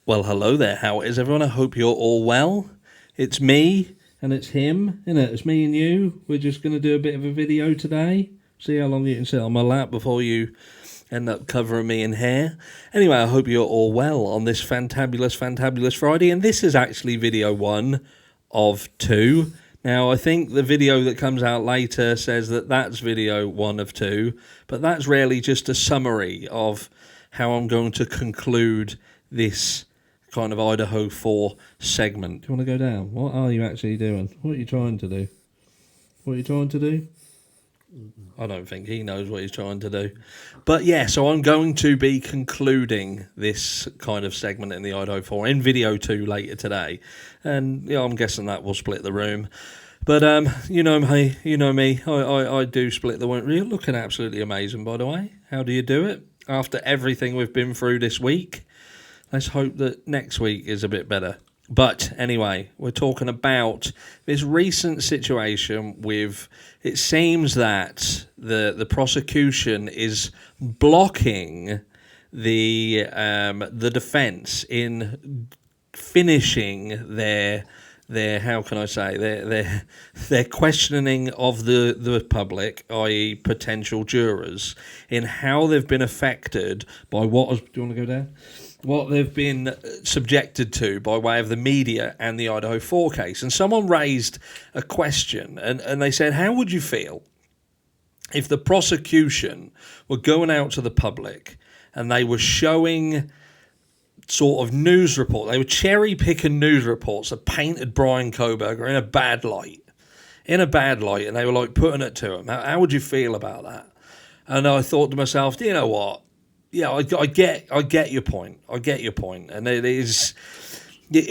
Well, hello there. How is everyone? I hope you're all well. It's me and it's him, isn't it? It's me and you. We're just going to do a bit of a video today. See how long you can sit on my lap before you end up covering me in hair. Anyway, I hope you're all well on this fantabulous Friday. And this is actually video 1 of 2. Now, I think the video that comes out later says that that's video 1 of 2. But that's really just a summary of how I'm going to conclude this kind of Idaho 4 segment. Do you want to go down? What are you actually doing? What are you trying to do? What are you trying to do? I don't think he knows what he's trying to do. But yeah, so I'm going to be concluding this kind of segment in the Idaho 4 in video 2 later today. And yeah, I'm guessing that will split the room. But you know me, I do split the room. You're looking absolutely amazing, by the way. How do you do it? After everything we've been through this week, let's hope that next week is a bit better. But anyway, we're talking about this recent situation with, it seems that the prosecution is blocking the defense in finishing their how can I say their questioning of the public, i.e. potential jurors, in how they've been affected by what do you want to go down? What they've been subjected to by way of the media and the Idaho 4 case. And someone raised a question and they said, how would you feel if the prosecution were going out to the public and they were showing sort of news report, they were cherry picking news reports that painted Bryan Kohberger in a bad light, and they were like putting it to him? How would you feel about that? And I thought to myself, you know what? Yeah, I get your point. And it is,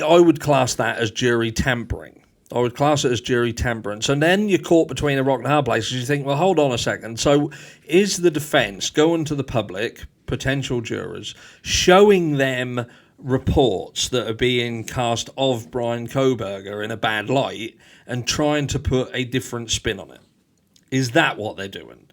I would class that as jury tampering. So then you're caught between a rock and a hard place because you think, well, hold on a second. So is the defence going to the public, potential jurors, showing them reports that are being cast of Bryan Kohberger in a bad light and trying to put a different spin on it? Is that what they're doing?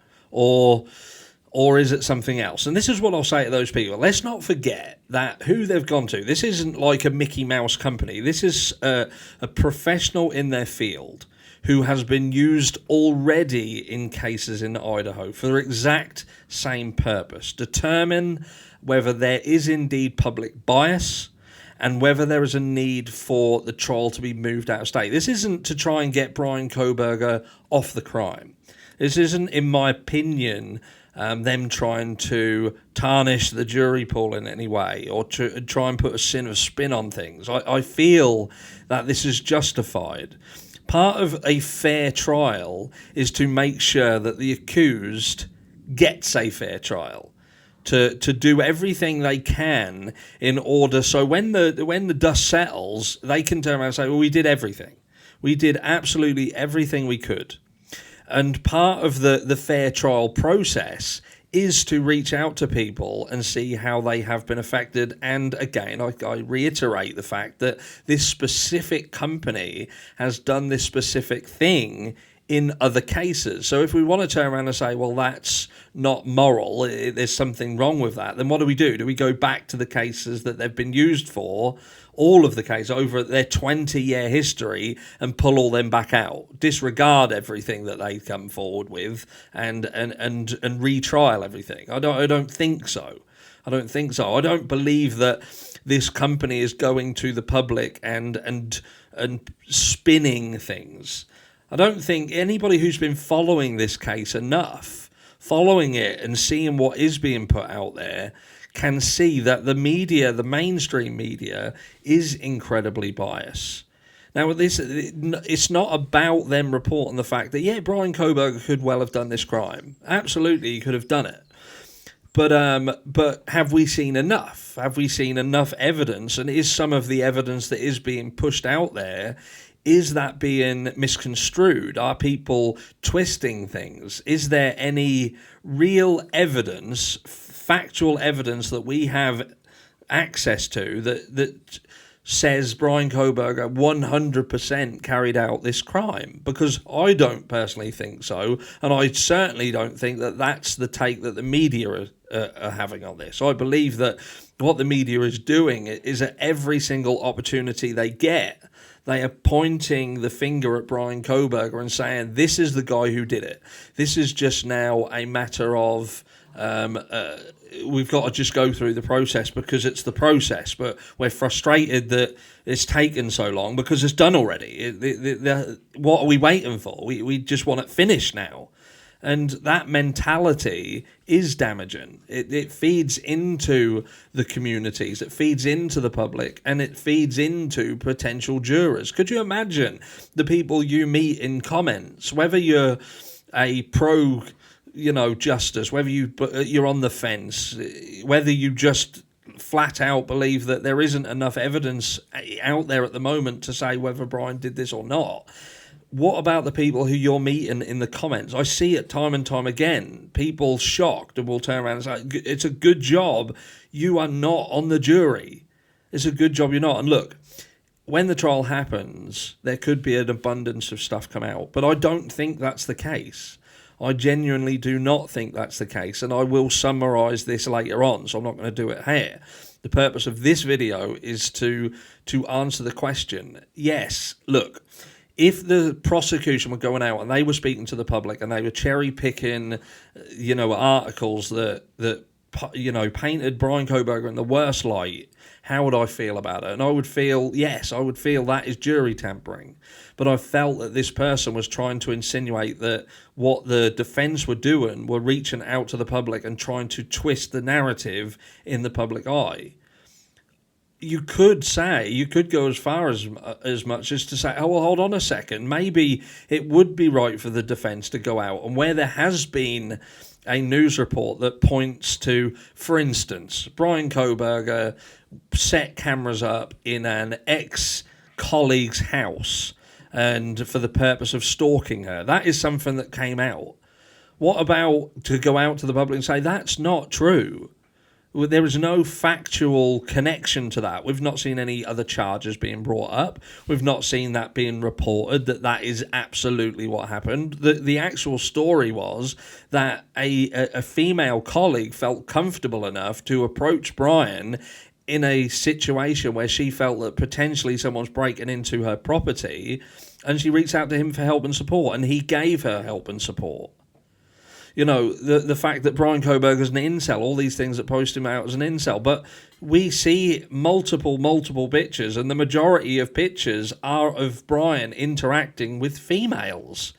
Or is it something else? And this is what I'll say to those people. Let's not forget that who they've gone to. This isn't like a Mickey Mouse company. This is a professional in their field who has been used already in cases in Idaho for the exact same purpose. Determine whether there is indeed public bias and whether there is a need for the trial to be moved out of state. This isn't to try and get Bryan Kohberger off the crime. This isn't, in my opinion, them trying to tarnish the jury pool in any way or to try and put a spin on things. I feel that this is justified. Part of a fair trial is to make sure that the accused gets a fair trial, to do everything they can in order so when the dust settles, they can turn around and say, well, we did everything. We did absolutely everything we could. And part of the fair trial process is to reach out to people and see how they have been affected. And again, I reiterate the fact that this specific company has done this specific thing in other cases. So if we want to turn around and say, well, that's not moral, there's something wrong with that, then what do we do? Do we go back to the cases that they've been used for, all of the cases over their 20-year history, and pull all them back out, disregard everything that they come forward with, and retrial everything? I don't think so. I don't believe that this company is going to the public and spinning things. I don't think anybody who's been following this case enough, following it and seeing what is being put out there, can see that the media, the mainstream media, is incredibly biased. Now, it's not about them reporting the fact that, yeah, Bryan Kohberger could well have done this crime. Absolutely, he could have done it. But have we seen enough? Have we seen enough evidence? And is some of the evidence that is being pushed out there, is that being misconstrued? Are people twisting things? Is there any real evidence, factual evidence that we have access to that says Bryan Kohberger 100% carried out this crime? Because I don't personally think so, and I certainly don't think that that's the take that the media are having on this. I believe that what the media is doing is at every single opportunity they get, they are pointing the finger at Brian Kohberger and saying, this is the guy who did it. This is just now a matter of we've got to just go through the process because it's the process, but we're frustrated that it's taken so long because it's done already. What are we waiting for? We just want it finished now. And that mentality is damaging. It feeds into the communities, it feeds into the public, and it feeds into potential jurors. Could you imagine the people you meet in comments, whether you're a pro, justice, whether you're on the fence, whether you just flat out believe that there isn't enough evidence out there at the moment to say whether Brian did this or not? What about the people who you're meeting in the comments? I see it time and time again. People shocked and will turn around and say, it's a good job you are not on the jury. It's a good job you're not. And look, when the trial happens, there could be an abundance of stuff come out. But I don't think that's the case. I genuinely do not think that's the case. And I will summarise this later on, so I'm not going to do it here. The purpose of this video is to answer the question. Yes, look. If the prosecution were going out and they were speaking to the public and they were cherry picking, articles that painted Brian Kohberger in the worst light, how would I feel about it? And I would feel that is jury tampering. But I felt that this person was trying to insinuate that what the defence were doing were reaching out to the public and trying to twist the narrative in the public eye. You could go as far as much as to say, oh, well, hold on a second, maybe it would be right for the defence to go out. And where there has been a news report that points to, for instance, Brian Kohberger set cameras up in an ex-colleague's house and for the purpose of stalking her, that is something that came out. What about to go out to the public and say, that's not true? There is no factual connection to that. We've not seen any other charges being brought up. We've not seen that being reported, that is absolutely what happened. The actual story was that a female colleague felt comfortable enough to approach Brian in a situation where she felt that potentially someone's breaking into her property, and she reached out to him for help and support, and he gave her help and support. The fact that Brian Kohberger's an incel, all these things that post him out as an incel. But we see multiple pictures, and the majority of pictures are of Brian interacting with females.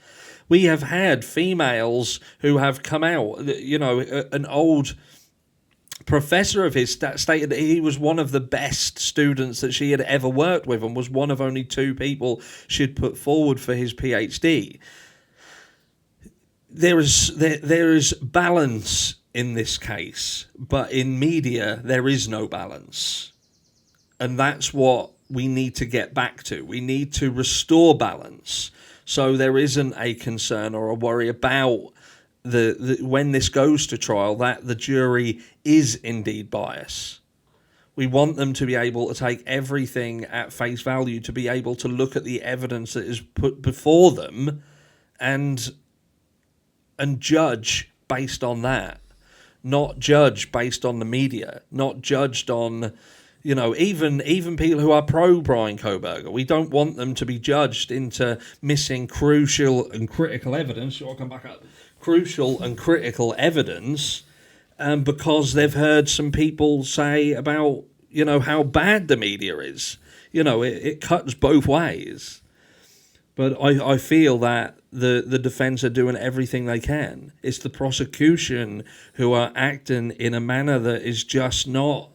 We have had females who have come out, an old professor of his stated that he was one of the best students that she had ever worked with and was one of only 2 people she'd put forward for his PhD. There is balance in this case, but in media there is no balance. And that's what we need to get back to. We need to restore balance so there isn't a concern or a worry about when this goes to trial that the jury is indeed biased. We want them to be able to take everything at face value, to be able to look at the evidence that is put before them and judge based on that, not judge based on the media, not judged on, even people who are pro Brian Kohberger. We don't want them to be judged into missing crucial and critical evidence. I'll come back up. Crucial and critical evidence, because they've heard some people say about, how bad the media is. It cuts both ways. But I feel that the defence are doing everything they can. It's the prosecution who are acting in a manner that is just not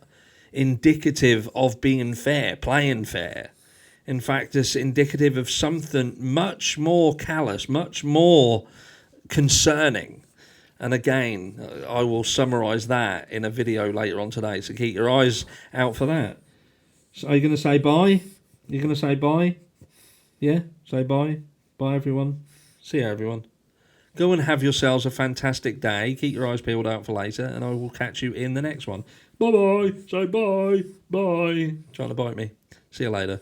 indicative of being fair, playing fair. In fact, it's indicative of something much more callous, much more concerning. And again, I will summarise that in a video later on today, so keep your eyes out for that. So are you going to say bye? You're going to say bye? Yeah? Say bye. Bye, everyone. See you, everyone. Go and have yourselves a fantastic day. Keep your eyes peeled out for later, and I will catch you in the next one. Bye-bye. Say bye. Bye. Trying to bite me. See you later.